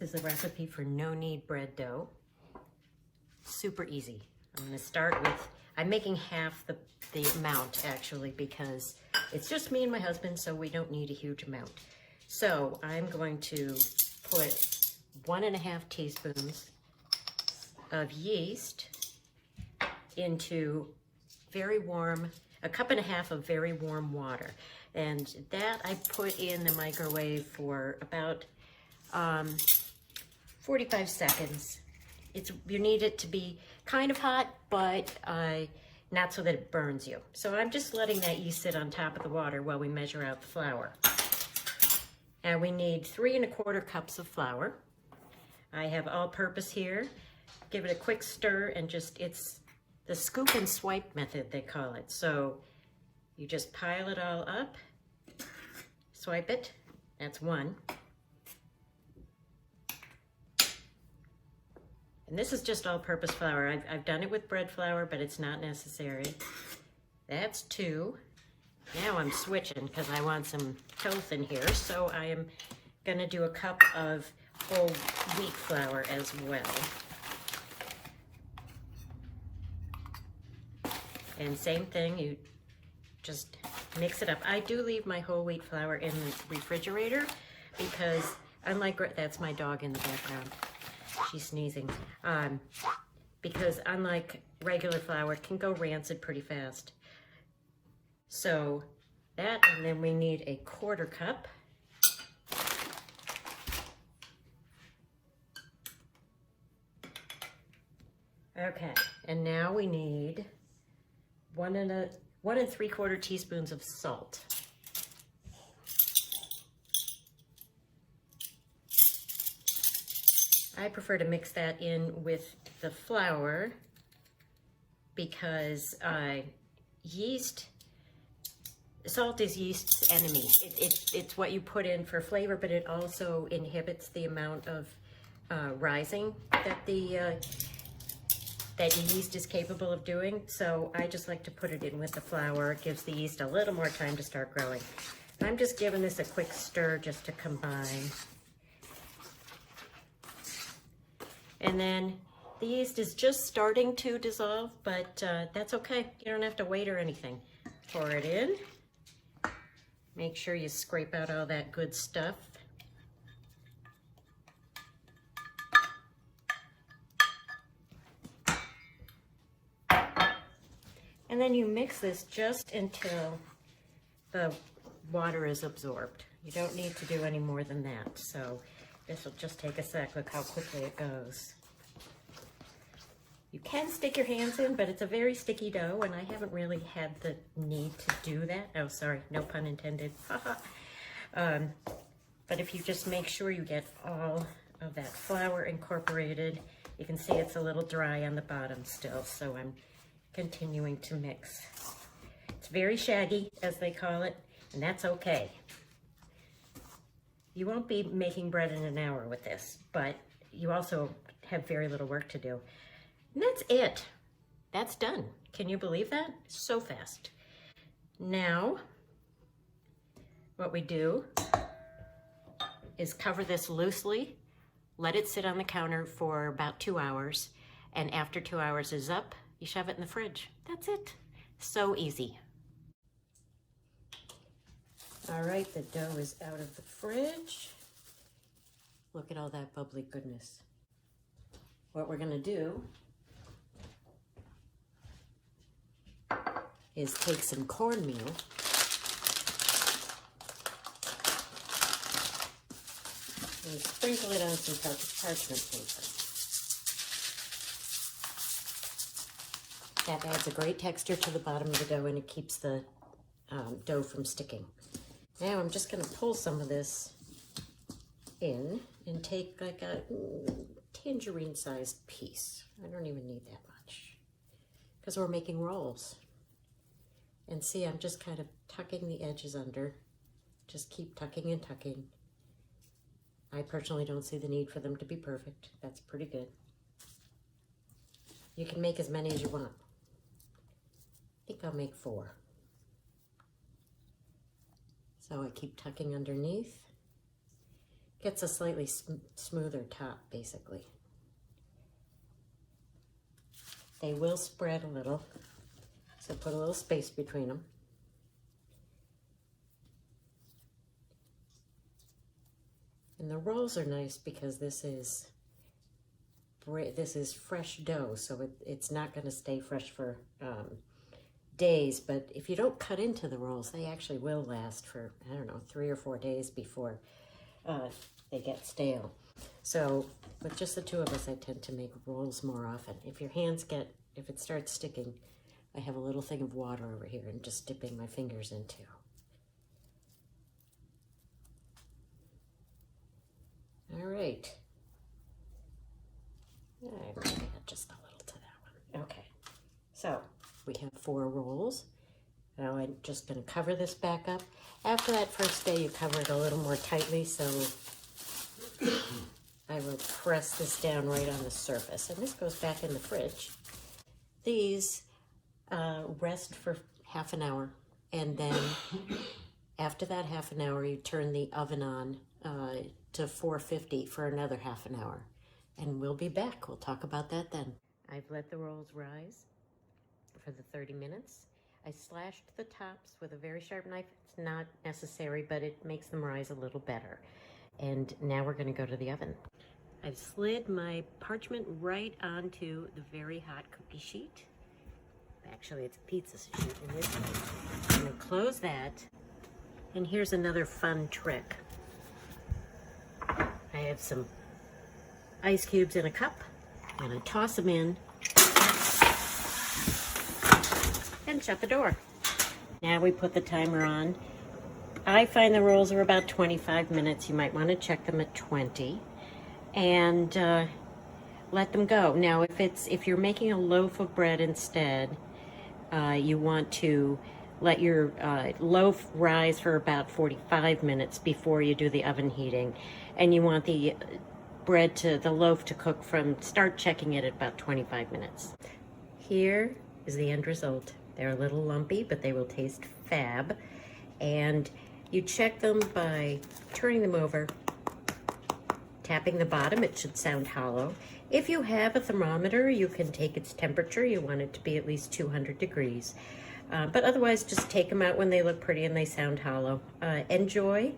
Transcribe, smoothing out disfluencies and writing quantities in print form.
This is a recipe for no knead bread dough. Super easy. I'm going to start with, I'm making half the amount actually because it's just me and my husband, so we don't need a huge amount. So I'm going to put 1.5 teaspoons of yeast into very warm, a cup and a half of very warm water. And that I put in the microwave for about 45 seconds. You need it to be kind of hot, but not so that it burns you. So I'm just letting that yeast sit on top of the water while we measure out the flour. And we need 3¼ cups of flour. I have all-purpose here. Give it a quick stir and it's the scoop and swipe method, they call it. So you just pile it all up, swipe it, that's one. And this is just all-purpose flour. I've done it with bread flour, but it's not necessary. That's 2. Now I'm switching because I want some health in here. So I am gonna do a cup of whole wheat flour as well. And same thing, you just mix it up. I do leave my whole wheat flour in the refrigerator because unlike, that's my dog in the background. She's sneezing. Because unlike regular flour, it can go rancid pretty fast. So that, and then we need a 1/4 cup. Okay, and now we need 1 3/4 teaspoons of salt. I prefer to mix that in with the flour because salt is yeast's enemy. It's what you put in for flavor, but it also inhibits the amount of rising that that yeast is capable of doing. So I just like to put it in with the flour. It gives the yeast a little more time to start growing. I'm just giving this a quick stir just to combine. And then the yeast is just starting to dissolve, but that's okay. You don't have to wait or anything. Pour it in. Make sure you scrape out all that good stuff. And then you mix this just until the water is absorbed. You don't need to do any more than that. So this will just take a sec. Look how quickly it goes. You can stick your hands in, but it's a very sticky dough, and I haven't really had the need to do that. Oh, sorry, no pun intended. But if you just make sure you get all of that flour incorporated, you can see it's a little dry on the bottom still, so I'm continuing to mix. It's very shaggy, as they call it, and that's okay. You won't be making bread in an hour with this, but you also have very little work to do. And that's it. That's done. Can you believe that? So fast. Now, what we do is cover this loosely, let it sit on the counter for about 2 hours, and after 2 hours is up, you shove it in the fridge. That's it. So easy. All right, the dough is out of the fridge. Look at all that bubbly goodness. What we're gonna do is take some cornmeal and sprinkle it on some parchment paper. That adds a great texture to the bottom of the dough, and it keeps the dough from sticking. Now I'm just gonna pull some of this in and take like a tangerine-sized piece. I don't even need that much because we're making rolls. And see, I'm just kind of tucking the edges under. Just keep tucking and tucking. I personally don't see the need for them to be perfect. That's pretty good. You can make as many as you want. I think I'll make 4. So I keep tucking underneath. Gets a slightly smoother top, basically. They will spread a little, so put a little space between them. And the rolls are nice because this is fresh dough, so it's not going to stay fresh for days. But if you don't cut into the rolls, they actually will last for, I don't know, 3 or 4 days before they get stale. So with just the two of us, I tend to make rolls more often. If it starts sticking, I have a little thing of water over here and just dipping my fingers into. All right. I might add just a little to that one. Okay. So we have 4 rolls. Now I'm just going to cover this back up. After that first day, you cover it a little more tightly, so I will press this down right on the surface. And this goes back in the fridge. These rest for half an hour, and then after that half an hour, you turn the oven on to 450 for another half an hour. And we'll be back. We'll talk about that then. I've let the rolls rise for the 30 minutes. I slashed the tops with a very sharp knife. It's not necessary, but it makes them rise a little better. And now we're going to go to the oven. I've slid my parchment right onto the very hot cookie sheet. Actually, it's a pizza sheet in this case. I'm going to close that. And here's another fun trick. I have some ice cubes in a cup. I'm going to toss them in and shut the door. Now we put the timer on. I find the rolls are about 25 minutes. You might want to check them at 20 and let them go. Now if you're making a loaf of bread instead, you want to let your loaf rise for about 45 minutes before you do the oven heating, and you want the loaf to cook from start checking it at about 25 minutes. Here is the end result. They're a little lumpy, but they will taste fab. And you check them by turning them over, tapping the bottom. It should sound hollow. If you have a thermometer, you can take its temperature. You want it to be at least 200 degrees. But otherwise, just take them out when they look pretty and they sound hollow. Enjoy.